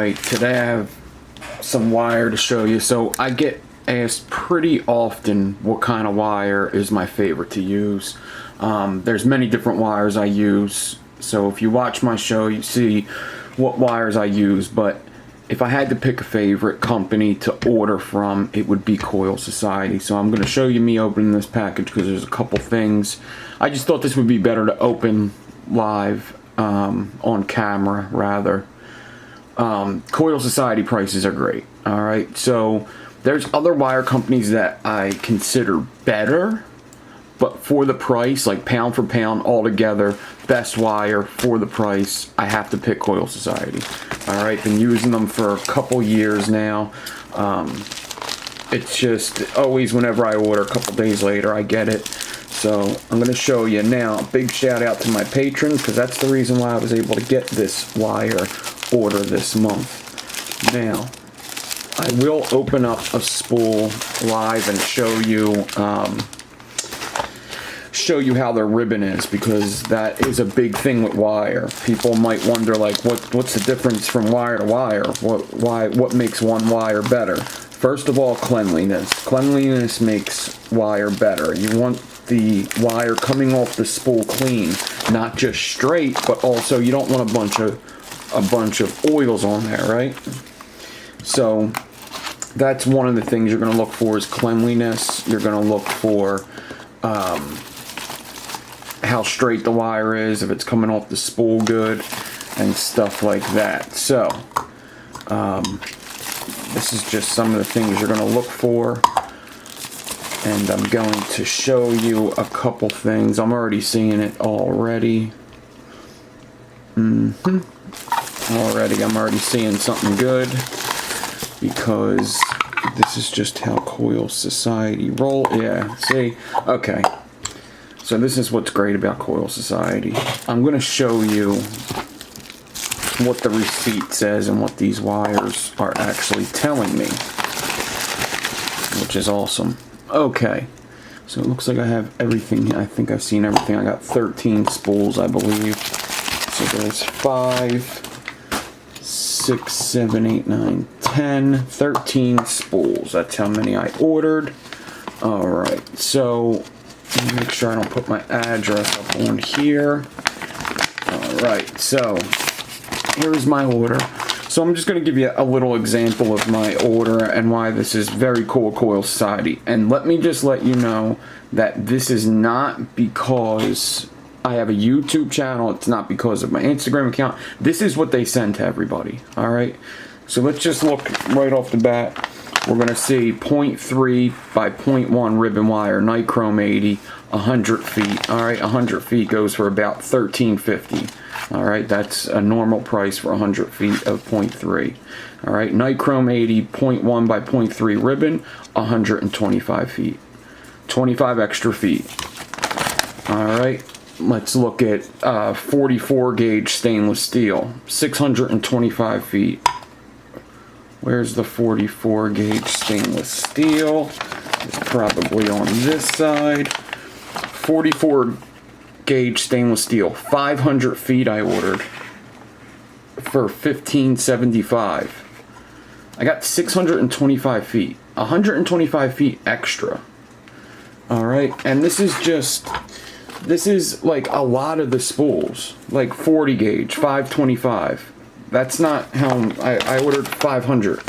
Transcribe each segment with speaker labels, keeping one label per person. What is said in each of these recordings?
Speaker 1: Alright, today I have some wire to show you. So I get asked pretty often what kind of wire is my favorite to use. There's many different wires I use, so if you watch my show you see what wires I use, but if I had to pick a favorite company to order from, it would be Coil Society. So I'm going to show you me opening this package because there's a couple things. I just thought this would be better to open live on camera rather. Coil Society prices are great. Alright, so there's other wire companies that I consider better, but for the price, like pound for pound altogether, best wire for the price, I have to pick Coil Society. Alright, been using them for a couple years now. It's just always whenever I order, a couple days later I get it. So I'm going to show you now. Big shout out to my patrons, because that's the reason why I was able to get this wire order this month. Now, I will open up a spool live and show you how their ribbon is, because that is a big thing with wire. People might wonder, like, what's the difference from wire to wire? What makes one wire better? First of all, cleanliness. Cleanliness makes wire better. You want the wire coming off the spool clean, not just straight, but also you don't want a bunch of oils on there, right? So that's one of the things you're going to look for is cleanliness. You're going to look for how straight the wire is, if it's coming off the spool good, and stuff like that. So this is just some of the things you're going to look for, and I'm going to show you a couple things. I'm already seeing it already. I'm already seeing something good, because this is just how Coil Society roll. Yeah, see? Okay. So this is what's great about Coil Society. I'm going to show you what the receipt says and what these wires are actually telling me, which is awesome. Okay. So it looks like I have everything. I think I've seen everything. I got 13 spools, I believe. So there's 5, 6, 7, 8, 9, 10, 13 spools. That's how many I ordered. Alright, so let me make sure I don't put my address up on here. Alright, so here's my order. So I'm just going to give you a little example of my order and why this is very cool, Coil Society. And let me just let you know that this is not because I have a YouTube channel. It's not because of my Instagram account. This is what they send to everybody. Alright? So let's just look right off the bat. We're going to see 0.3 by 0.1 ribbon wire, nichrome 80, 100 feet. Alright, 100 feet goes for about $13.50. Alright, that's a normal price for 100 feet of 0.3. Alright, nichrome 80, 0.1 by 0.3 ribbon, 125 feet. 25 extra feet. Alright, let's look at 44 gauge stainless steel, 625 feet. Where's the 44 gauge stainless steel? It's probably on this side. 44 gauge stainless steel, 500 feet I ordered for $15.75. I got 625 feet, 125 feet extra. Alright, and this is like a lot of the spools, like 40 gauge, 525. That's not how I ordered 500.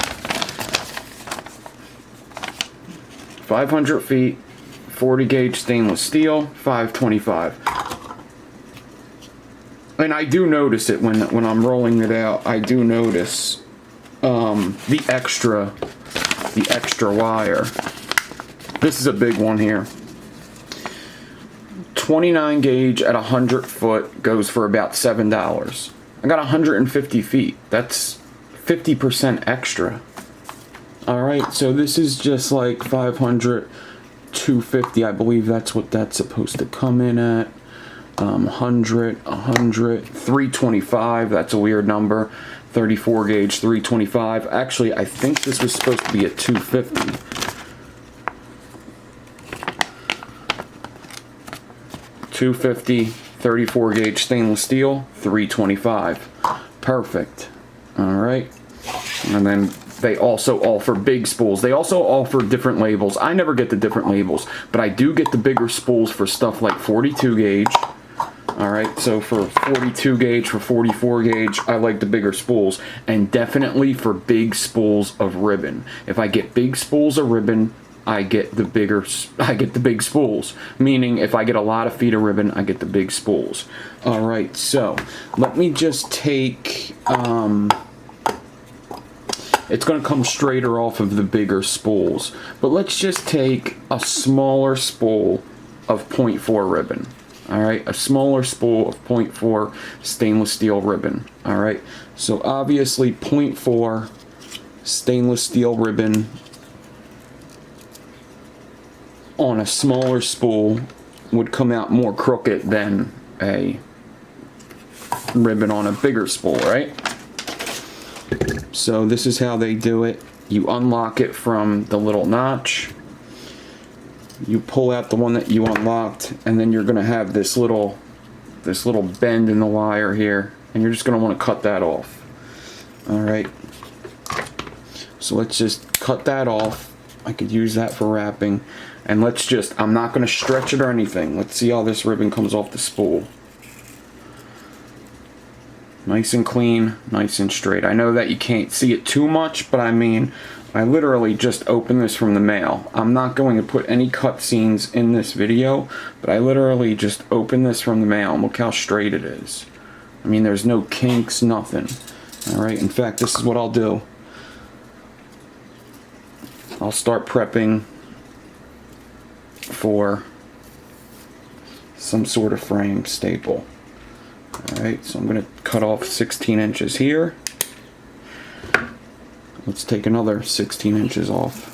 Speaker 1: 500 feet, 40 gauge stainless steel, 525. And I do notice it when I'm rolling it out. I do notice the extra wire. This is a big one here. 29 gauge at 100 foot goes for about $7. I got 150 feet. That's 50% extra. Alright, so this is just like 500, 250. I believe that's what that's supposed to come in at. 100, 325. That's a weird number. 34 gauge, 325. Actually, I think this was supposed to be a 250. 250, 34 gauge stainless steel, 325. Perfect. Alright. And then they also offer big spools. They also offer different labels. I never get the different labels, but I do get the bigger spools for stuff like 42 gauge. Alright, so for 42 gauge, for 44 gauge, I like the bigger spools. And definitely for big spools of ribbon. If I get big spools of ribbon, I get the big spools. Meaning, if I get a lot of feet of ribbon, I get the big spools. Alright, so let me just take, it's going to come straighter off of the bigger spools. But let's just take a smaller spool of 0.4 ribbon. Alright, a smaller spool of 0.4 stainless steel ribbon. Alright, so obviously 0.4 stainless steel ribbon on a smaller spool would come out more crooked than a ribbon on a bigger spool, right? So this is how they do it. You unlock it from the little notch. You pull out the one that you unlocked, and then you're going to have this little bend in the wire here, and you're just going to want to cut that off. Alright, so let's just cut that off. I could use that for wrapping. And let's just, I'm not going to stretch it or anything. Let's see how this ribbon comes off the spool. Nice and clean, nice and straight. I know that you can't see it too much, but I mean, I literally just opened this from the mail. I'm not going to put any cut scenes in this video, but I literally just opened this from the mail, and look how straight it is. I mean, there's no kinks, nothing. Alright, in fact, this is what I'll do. I'll start prepping for some sort of frame staple. Alright, so I'm going to cut off 16 inches here. Let's take another 16 inches off.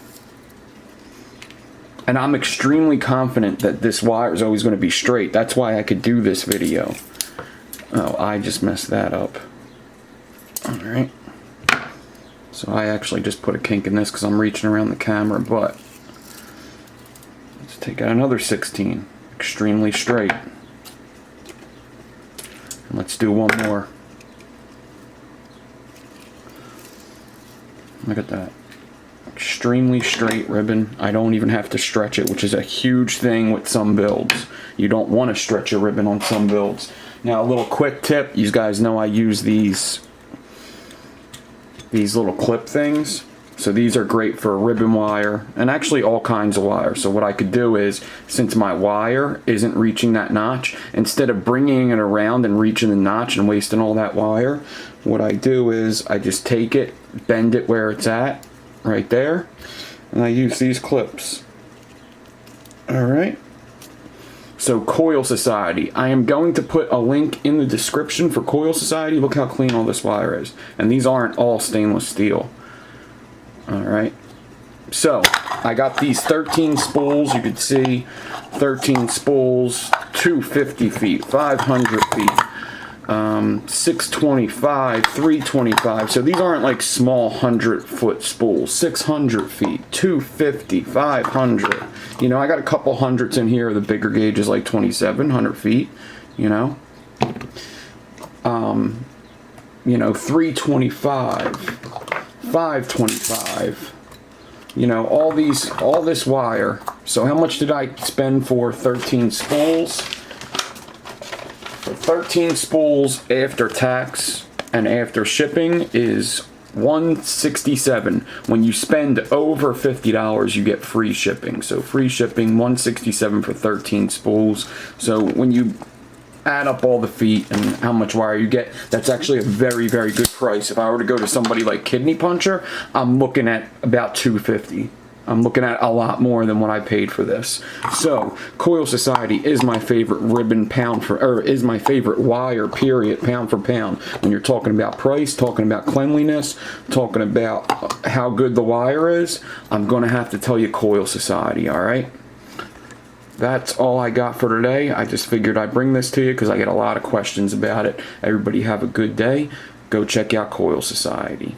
Speaker 1: And I'm extremely confident that this wire is always going to be straight. That's why I could do this video. Oh, I just messed that up. Alright. So I actually just put a kink in this because I'm reaching around the camera, but let's take out another 16. Extremely straight. And let's do one more. Look at that. Extremely straight ribbon. I don't even have to stretch it, which is a huge thing with some builds. You don't want to stretch a ribbon on some builds. Now, a little quick tip. You guys know I use these little clip things. So these are great for ribbon wire and actually all kinds of wire. So what I could do is, since my wire isn't reaching that notch, instead of bringing it around and reaching the notch and wasting all that wire, what I do is I just take it, bend it where it's at, right there, and I use these clips. Alright. So Coil Society. I am going to put a link in the description for Coil Society. Look how clean all this wire is. And these aren't all stainless steel. Alright, so I got these 13 spools. You can see 13 spools, 250 feet, 500 feet, 625, 325. So these aren't like small 100-foot spools. 600 feet, 250, 500. You know, I got a couple hundreds in here. The bigger gauge is like 2,700 feet, you know. 325. 525, you know, all this wire. So how much did I spend for 13 spools? For 13 spools after tax and after shipping is $167. When you spend over $50, you get free shipping. So free shipping, $167 for 13 spools. So when you add up all the feet and how much wire you get, that's actually a very, very good price. If I were to go to somebody like Kidney Puncher, I'm looking at about $250. I'm looking at a lot more than what I paid for this. So Coil Society is my favorite ribbon is my favorite wire, period, pound for pound. When you're talking about price, talking about cleanliness, talking about how good the wire is, I'm gonna have to tell you Coil Society. All right. That's all I got for today. I just figured I'd bring this to you because I get a lot of questions about it. Everybody have a good day. Go check out Coil Society.